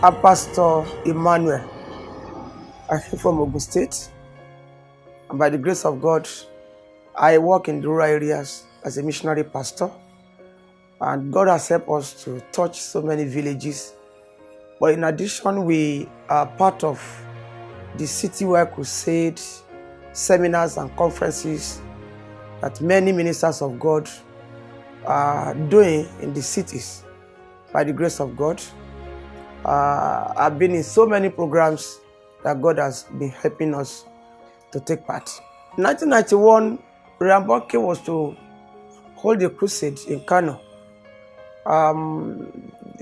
I'm Pastor Emmanuel. I came from Ogun State, and by the grace of God, I work in the rural areas as a missionary pastor, and God has helped us to touch so many villages. But in addition, we are part of the citywide crusade seminars and conferences that many ministers of God are doing in the cities. By the grace of God, I've been in so many programs that God has been helping us to take part. In 1991, Reinhard Bonnke was to hold a crusade in Kano.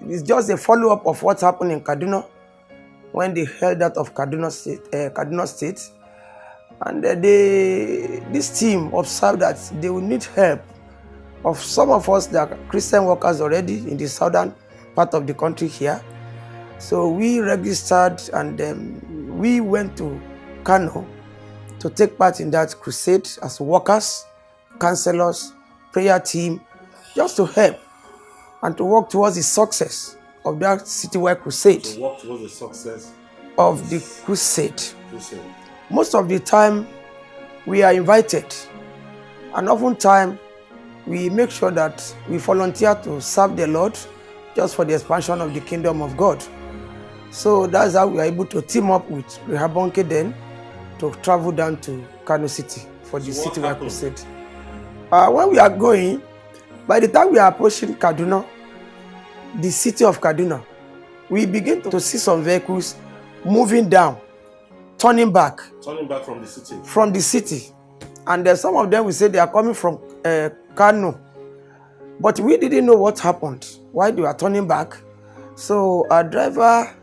It's just a follow-up of what happened in Kaduna when they held that of Kaduna State. And this team observed that they would need help of some of us that are Christian workers already in the southern part of the country here. So we registered and we went to Kano to take part in that crusade as workers, counselors, prayer team, just to help and to work towards the success of that citywide crusade. To work towards the success of the crusade. Most of the time, we are invited, and oftentimes we make sure that we volunteer to serve the Lord just for the expansion of the kingdom of God. So that's how we are able to team up with Reinhard Bonnke then to travel down to Kano City for the citywide crusade. When we are going, by the time we are approaching Kaduna, the city of Kaduna, we begin to see some vehicles moving down, turning back. Turning back from the city? From the city. And some of them will say they are coming from Kano. But we didn't know what happened, why they were turning back. So our driver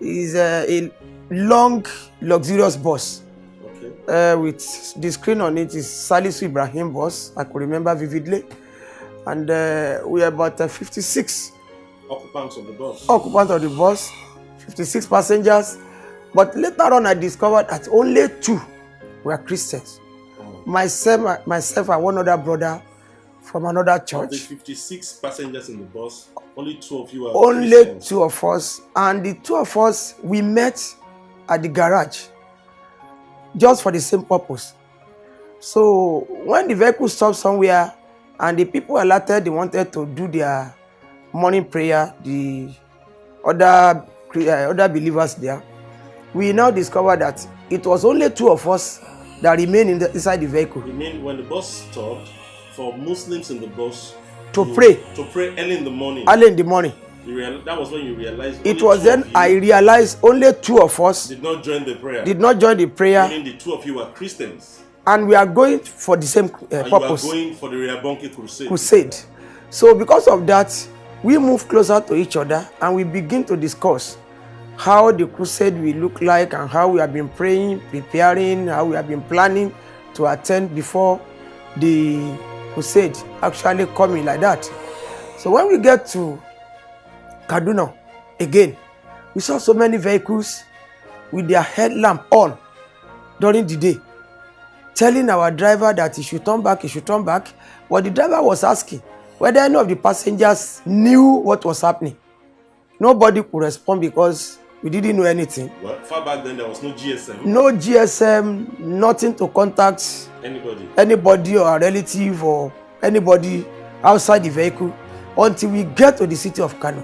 is a long, luxurious bus. Okay. With the screen on it is Salisu Ibrahim bus, I could remember vividly. And we are about 56 occupants of the bus. Occupants of the bus, 56 passengers. But later on, I discovered that only 2 were Christians. Oh. Myself and one other brother from another church. Of the 56 passengers in the bus, only 2 of you are only Christians. 2 of us. And the 2 of us, we met at the garage just for the same purpose. So when the vehicle stopped somewhere and the people alerted, they wanted to do their morning prayer, the other believers there, we now discovered that it was only 2 of us that remained inside the vehicle. You mean when the bus stopped, for Muslims in the bus to pray early in the morning? Early in the morning. That was when you realized. It was then I realized only 2 of us did not join the prayer. Meaning the 2 of you were Christians. And we are going for the same purpose. You are going for the Reinhard Bonnke crusade. So because of that, we move closer to each other and we begin to discuss how the crusade will look like and how we have been praying, preparing, how we have been planning to attend before the crusade actually coming like that. So when we get to Kaduna again, we saw so many vehicles with their headlamp on during the day, telling our driver that he should turn back, But the driver was asking whether any of the passengers knew what was happening. Nobody could respond because we didn't know anything. Well, far back then, there was no GSM. No GSM, nothing to contact anybody or a relative or anybody outside the vehicle until we get to the city of Kano.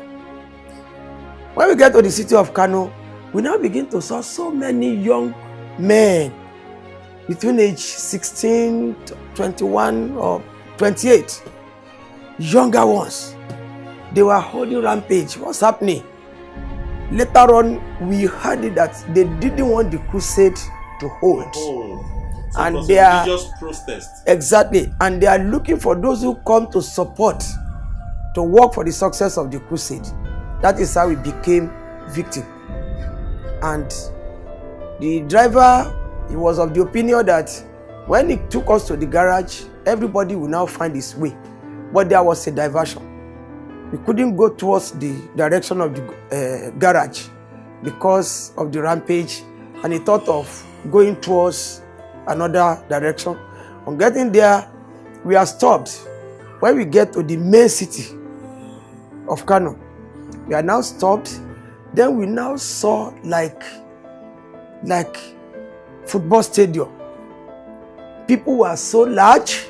When we get to the city of Kano, we now begin to see so many young men between age 16, 21 or 28. Younger ones. They were holding rampage. What's happening? Later on, we heard that they didn't want the crusade to hold. So and it they are religious protest. Exactly. And they are looking for those who come to support, to work for the success of the crusade. That is how we became victim. And the driver, he was of the opinion that when he took us to the garage, everybody will now find his way. But there was a diversion. We couldn't go towards the direction of the garage because of the rampage, and he thought of going towards another direction. On getting there, we are stopped. When we get to the main city of Kano, we are now stopped. Then we now saw like football stadium. People were so large,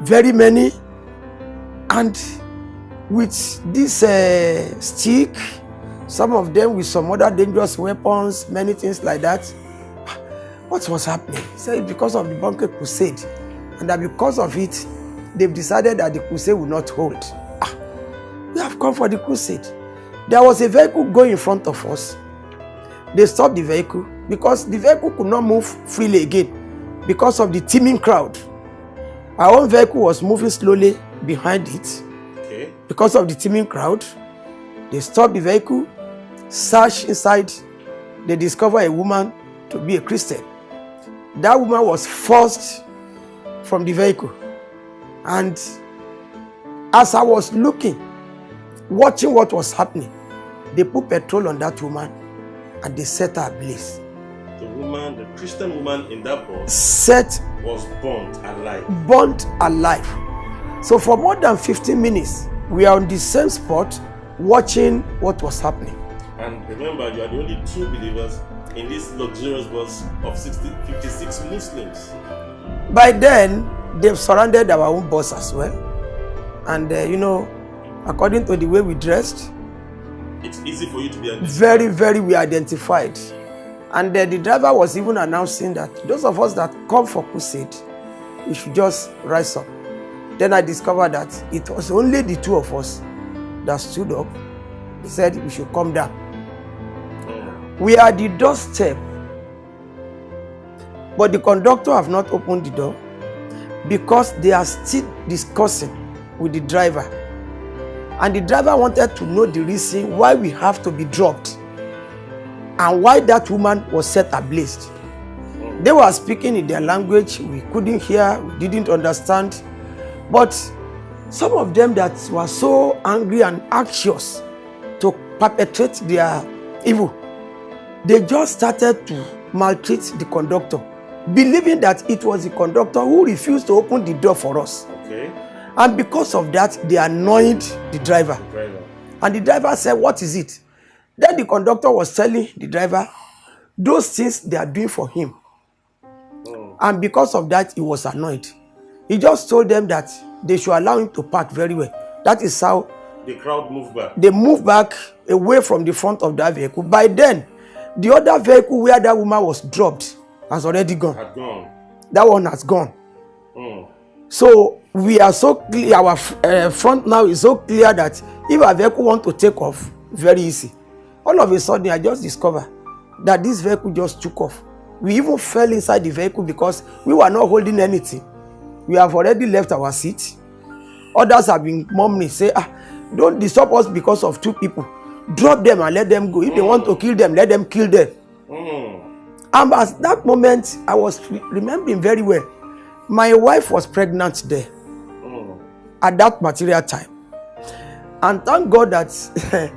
very many, and with this stick, some of them with some other dangerous weapons, many things like that. What was happening? He said because of the Bonnke crusade, and that because of it, they've decided that the crusade will not hold. We have come for the crusade. There was a vehicle going in front of us. They stopped the vehicle because the vehicle could not move freely again because of the teeming crowd. Our own vehicle was moving slowly behind it. Okay. Because of the teeming crowd, they stopped the vehicle, searched inside. They discovered a woman to be a Christian. That woman was forced from the vehicle. And as I was looking, watching what was happening, they put petrol on that woman and they set her ablaze. The woman, the Christian woman in that bus was burnt alive. Burnt alive. So for more than 15 minutes, we are on the same spot watching what was happening. And remember, you are the only two believers in this luxurious bus of 56 Muslims. By then, they've surrounded our own bus as well. And according to the way we dressed, it's easy for you to be identified. Very, very we identified. And the driver was even announcing that those of us that come for crusade, we should just rise up. Then I discovered that it was only the two of us that stood up. He said we should come down. We are at the doorstep, but the conductor have not opened the door because they are still discussing with the driver. And the driver wanted to know the reason why we have to be dropped and why that woman was set ablaze. They were speaking in their language we couldn't hear, we didn't understand. But some of them that were so angry and anxious to perpetrate their evil, they just started to maltreat the conductor, believing that it was the conductor who refused to open the door for us. Okay. And because of that, they annoyed the driver. And the driver said, "What is it?" Then the conductor was telling the driver those things they are doing for him. And because of that, he was annoyed. He just told them that they should allow him to park very well. That is how the crowd moved back. They moved back away from the front of that vehicle. By then, the other vehicle where that woman was dropped has already gone. Had gone. That one has gone. So we are so clear, our front now is so clear that if a vehicle want to take off, very easy. All of a sudden, I just discovered that this vehicle just took off. We even fell inside the vehicle because we were not holding anything. We have already left our seat. Others have been murmuring, say, don't disturb us because of two people. Drop them and let them go. If they want to kill them, let them kill them. And at that moment, I was remembering very well. My wife was pregnant there at that material time. And thank God that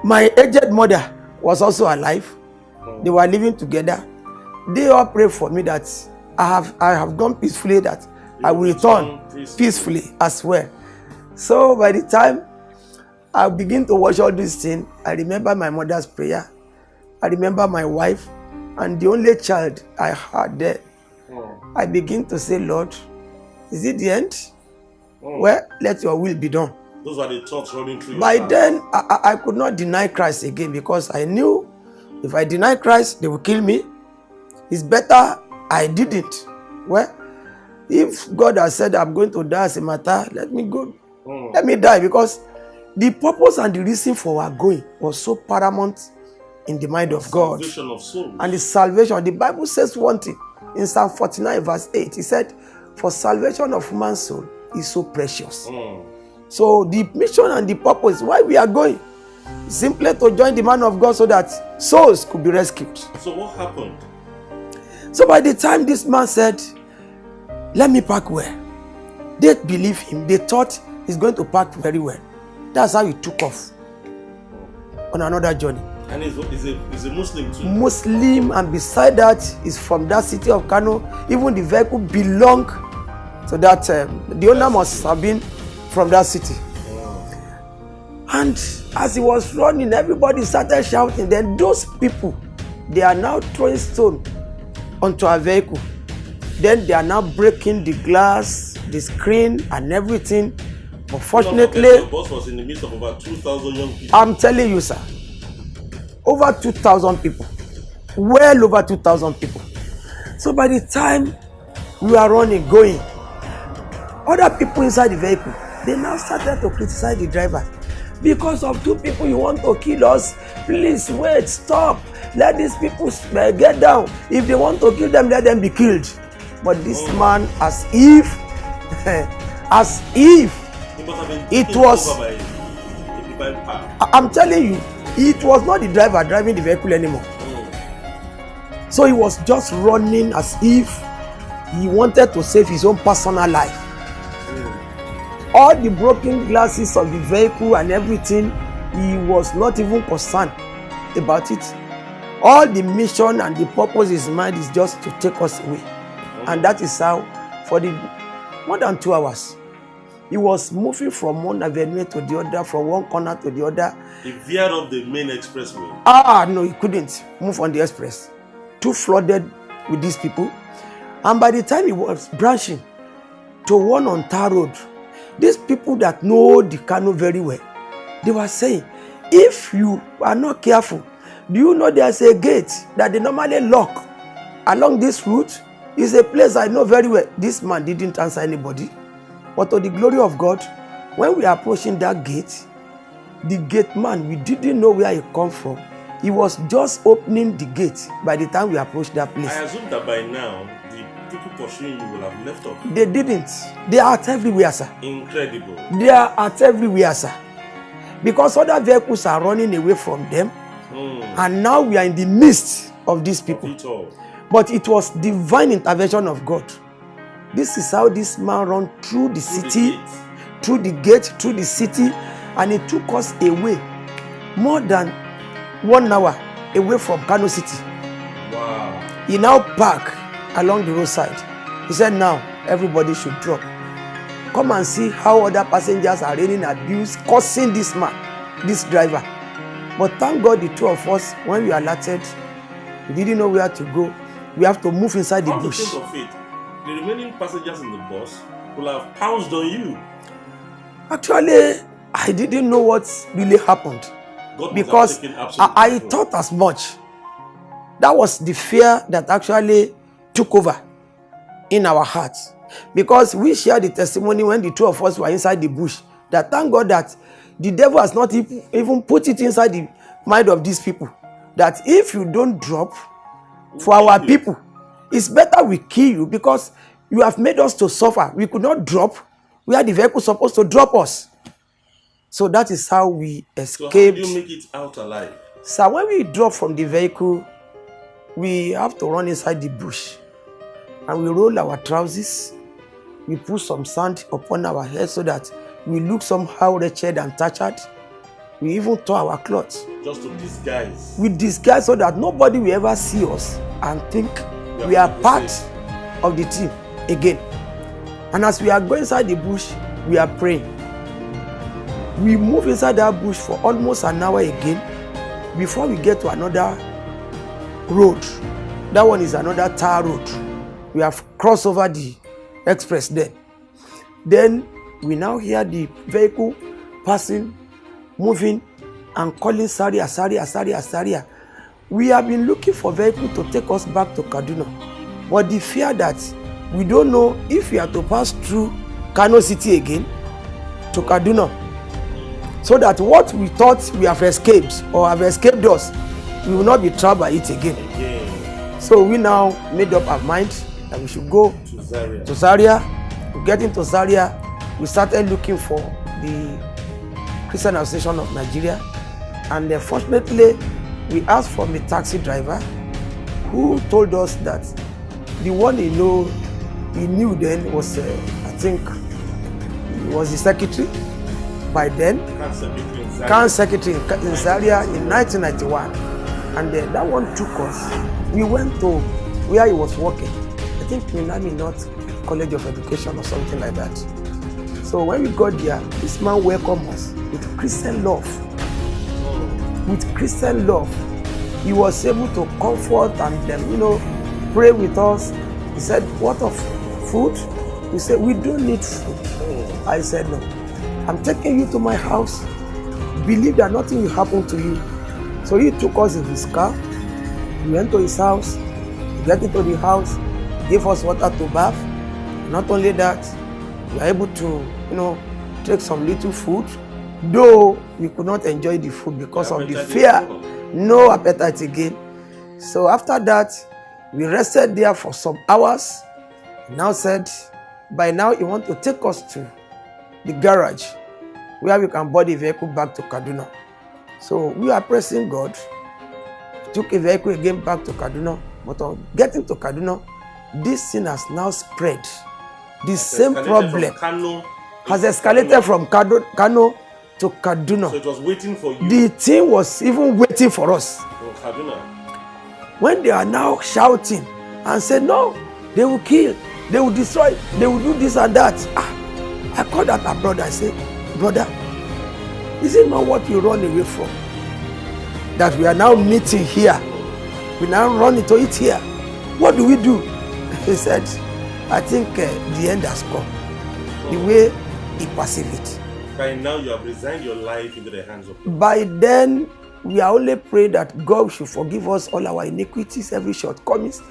my aged mother was also alive. They were living together. They all prayed for me that I have gone peacefully, that I will return peacefully as well. So by the time I begin to watch all these things, I remember my mother's prayer. I remember my wife and the only child I had there. I begin to say, Lord, is it the end? Well, let your will be done. Those are the thoughts running through your By heart. then, I could not deny Christ again because I knew if I deny Christ, they will kill me. It's better I didn't. Well, if God has said I'm going to die as a matter, let me go. Let me die, because the purpose and the reason for our going was so paramount in the mind of God. Salvation of souls. And the salvation, the Bible says one thing in Psalm 49 verse 8. He said, for salvation of man's soul is so precious. So the mission and the purpose why we are going is simply to join the man of God so that souls could be rescued. So what happened? So by the time this man said, let me park where? They believed him. They thought he's going to park very well. That's how he took off on another journey. And he's a Muslim too? Muslim, and beside that, he's from that city of Kano. Even the vehicle belonged to that, the owner must have been from that city. And As he was running, everybody started shouting. Then those people, they are now throwing stone onto our vehicle. Then they are now breaking the glass, the screen, and everything. Unfortunately, the bus was in the midst of over 2,000 young people. I'm telling you, sir, over 2,000 people, well over 2,000 people. So by the time we are running, going, other people inside the vehicle, they now started to criticize the driver. Because of 2 people, you want to kill us? Please wait, stop. Let these people get down. If they want to kill them, let them be killed. But this man, as if it was, I'm telling you, it was not the driver driving the vehicle anymore. So he was just running as if he wanted to save his own personal life. All the broken glasses of the vehicle and everything, he was not even concerned about it. All the mission and the purpose in his mind is just to take us away. And that is how, for the more than 2 hours, he was moving from one avenue to the other, from one corner to the other. He veered off the main expressway. No, he couldn't move on the express. Too flooded with these people. And by the time he was branching to one on Tar Road, these people that know the Kano very well, they were saying, if you are not careful, do you know there's a gate that they normally lock along this route? It's a place I know very well. This man didn't answer anybody. But to the glory of God, when we are approaching that gate, the gate man, we didn't know where he come from. He was just opening the gate by the time we approached that place. I assume that by now, the people pursuing you will have left off. They didn't. They are at everywhere, sir. Incredible. They are at everywhere, sir. Because other vehicles are running away from them. And now we are in the midst of these people. But it was divine intervention of God. This is how this man ran through the city, through the gate, through the city, and it took us away more than 1 hour away from Kano City. Wow. He now parked along the roadside. He said, now everybody should drop. Come and see how other passengers are raining abuse, cursing this man, this driver. But thank God the 2 of us, when we alerted, we didn't know where to go. We have to move inside the bush. Think of it, the remaining passengers in the bus will have pounced on you. Actually, I didn't know what really happened. Because I thought as much. That was the fear that actually took over in our hearts. Because we shared the testimony when the 2 of us were inside the bush. That thank God that the devil has not even put it inside the mind of these people. That if you don't drop for our people, it's better we kill you because you have made us to suffer. We could not drop where the vehicle is supposed to drop us. So that is how we escaped. So how did you make it out alive? So when we drop from the vehicle, we have to run inside the bush. And we roll our trousers. We put some sand upon our heads so that we look somehow wretched and tattered. We even tore our clothes. Just to disguise. We disguise so that nobody will ever see us and think we are part of the team again. And as we are going inside the bush, we are praying. We move inside that bush for almost an hour again before we get to another road. That one is another tar road. We have crossed over the express there. Then we now hear the vehicle passing, moving, and calling Saria, Saria, Saria, Saria. We have been looking for vehicle to take us back to Kaduna. But the fear that we don't know if we are to pass through Kano City again to Kaduna. So that what we thought we have escaped or have escaped us, we will not be trapped by it again. So we now made up our mind that we should go to Zaria. Getting to Zaria, we started looking for the Christian Association of Nigeria. And fortunately, we asked from a taxi driver who told us that the one he knew then was, I think, he was the secretary by then. Can secretary in Zaria in 1991. And that one took us. We went to where he was working. I think Minami North College of Education or something like that. So when we got there, this man welcomed us with Christian love. with Christian love, he was able to comfort and pray with us. He said, what of food? We said, we don't need food. I said, no, I'm taking you to my house. Believe that nothing will happen to you. So he took us in his car. We went to his house. We got into the house, gave us water to bath. Not only that, we were able to, take some little food, though we could not enjoy the food because of the fear. No appetite again. So after that, we rested there for some hours. He now said, by now he wants to take us to the garage where we can board the vehicle back to Kaduna. So we are praising God. Took a vehicle again back to Kaduna. But on getting to Kaduna, this thing has now spread. The same problem has escalated from Kano to Kaduna. So it was waiting for you. The thing was even waiting for us. From Kaduna. When they are now shouting and say, no, they will kill, they will destroy, they will do this and that. I called out my brother. I said, brother, is it not what you run away from? That we are now meeting here. We now run into it here. What do we do? He said, I think the end has come. The way he perceived it. By now you have resigned your life into the hands of God. By then, we are only praying that God should forgive us all our iniquities, every shortcomings,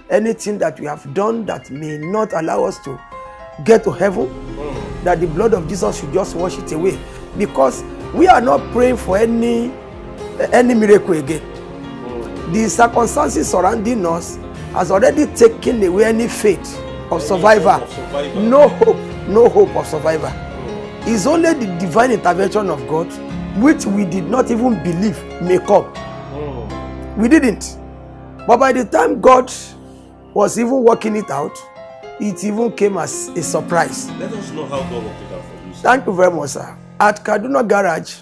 anything that we have done that may not allow us to get to heaven, that the blood of Jesus should just wash it away. Because we are not praying for any miracle again. The circumstances surrounding us has already taken away any faith of survivor. No hope of survivor. It's only the divine intervention of God, which we did not even believe may come. We didn't. But by the time God was even working it out, it even came as a surprise. Let us know how God worked it out for you, sir. Thank you very much, sir. At Kaduna Garage,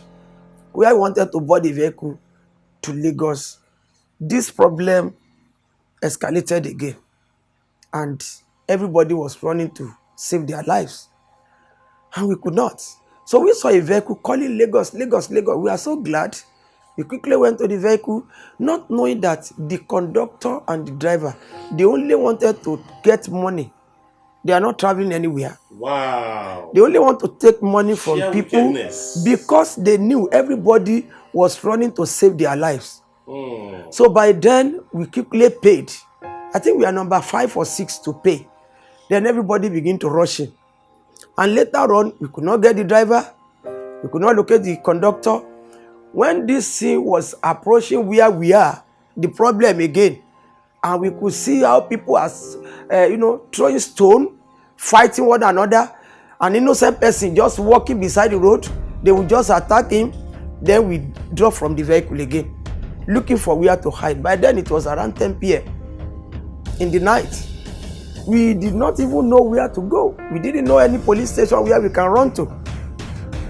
where I wanted to board the vehicle to Lagos, this problem escalated again. And everybody was running to save their lives. And we could not. So we saw a vehicle calling Lagos, Lagos, Lagos. We are so glad. We quickly went to the vehicle, not knowing that the conductor and the driver, they only wanted to get money. They are not traveling anywhere. Wow. They only want to take money from people wickedness. because they knew everybody was running to save their lives. So by then, we quickly paid. I think we are number 5 or 6 to pay. Then everybody began to rush in. And later on, we could not get the driver. We could not locate the conductor. When this scene was approaching where we are, the problem again, and we could see how people are, throwing stone, fighting one another. An innocent person just walking beside the road, they would just attack him. Then we drop from the vehicle again, looking for where to hide. By then, it was around 10 p.m. in the night. We did not even know where to go. We didn't know any police station where we can run to.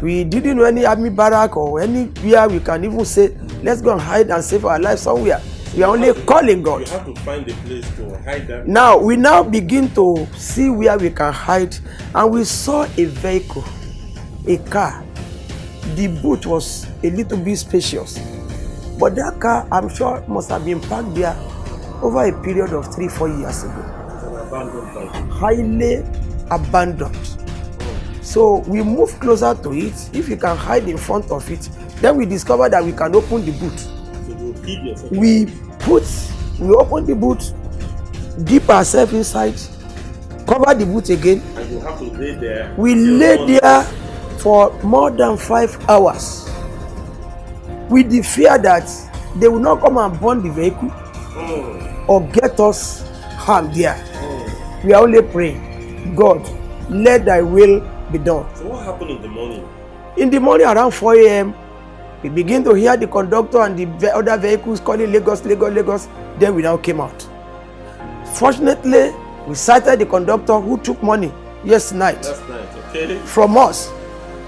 We didn't know any army barrack or anywhere we can even say, let's go and hide and save our lives somewhere. We are only calling God. You have to find a place to hide that. Now, we now begin to see where we can hide. And we saw a vehicle, a car. The boot was a little bit spacious. But that car, I'm sure, must have been parked there over a period of 3-4 years ago. Highly abandoned. So we move closer to it. If you can hide in front of it, then we discover that we can open the boot. So we open the boot, dip ourselves inside, cover the boot again. And you have to lay there. We lay there for more than 5 hours with the fear that they will not come and burn the vehicle or get us harmed there. We are only praying, God, let thy will be done. So what happened in the morning? In the morning around 4 a.m., we begin to hear the conductor and the other vehicles calling Lagos, Lagos, Lagos. Then we now came out. Fortunately, we sighted the conductor who took money last night from us.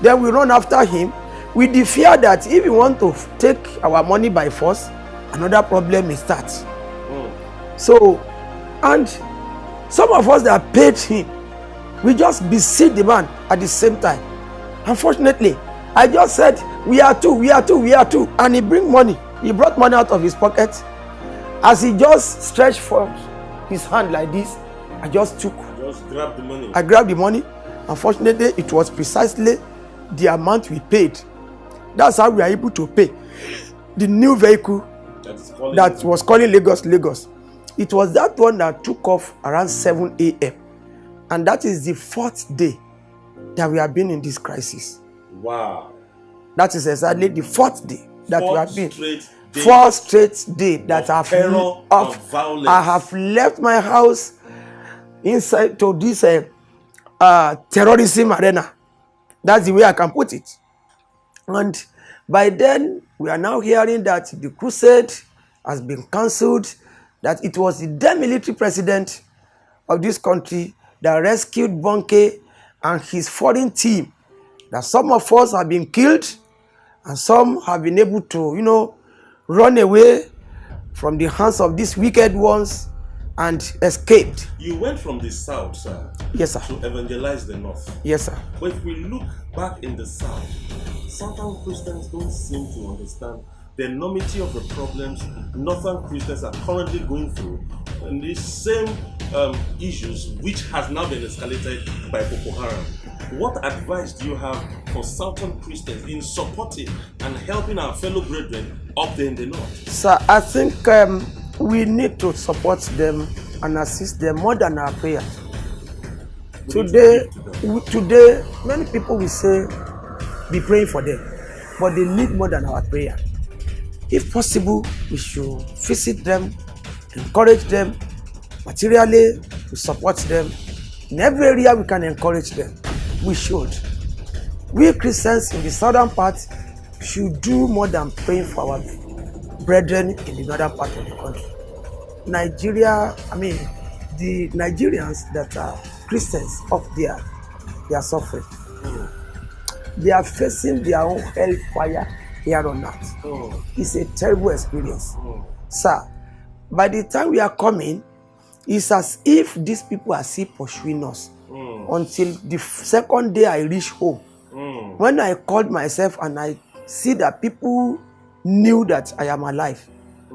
Then we run after him with the fear that if we want to take our money by force, another problem may start. So, and some of us that paid him, we just beseech the man at the same time. Unfortunately, I just said, we are two. And he brought money out of his pocket. As he just stretched forth his hand like this, I just grabbed the money. I grabbed the money. Unfortunately, it was precisely the amount we paid. That's how we are able to pay the new vehicle that was calling Lagos. It was that one that took off around 7 a.m. And that is the 4th day that we have been in this crisis. Wow. That is exactly the 4th day that we have been. 4 straight day that I have left my house inside to this terrorism arena. That's the way I can put it. And by then, we are now hearing that the crusade has been cancelled, that it was the then military president of this country that rescued Bonnke and his foreign team, that some of us have been killed and some have been able to, run away from the hands of these wicked ones and escaped. You went from the south, sir. Yes, sir. To evangelize the north. Yes, sir. But if we look back in the south, southern Christians don't seem to understand the enormity of the problems northern Christians are currently going through, and these same issues which has now been escalated by Boko Haram. What advice do you have for southern Christians in supporting and helping our fellow brethren up there in the north? Sir, I think we need to support them and assist them more than our prayers. Today, many people will say, be praying for them, but they need more than our prayer. If possible, we should visit them, encourage them materially, to support them. In every area we can encourage them. We should. We Christians in the southern part should do more than praying for our brethren in the northern part of the country. The Nigerians that are Christians up there, they are suffering. They are facing their own hellfire here on earth. It's a terrible experience. Sir, by the time we are coming, it's as if these people are still pursuing us until the second day I reach home. When I called myself and I see that people knew that I am alive,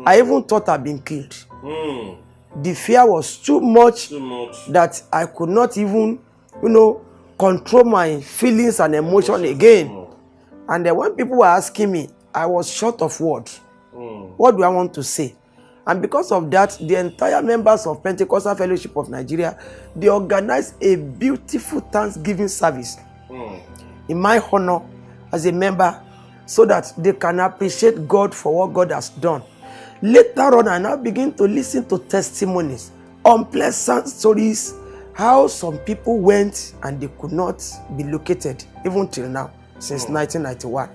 I even thought I'd been killed. The fear was too much that I could not even, control my feelings and emotion again. And then when people were asking me, I was short of words. What do I want to say? And because of that, the entire members of Pentecostal Fellowship of Nigeria, they organized a beautiful Thanksgiving service in my honor as a member, so that they can appreciate God for what God has done. Later on, I now begin to listen to testimonies, unpleasant stories, how some people went and they could not be located, even till now, since 1991.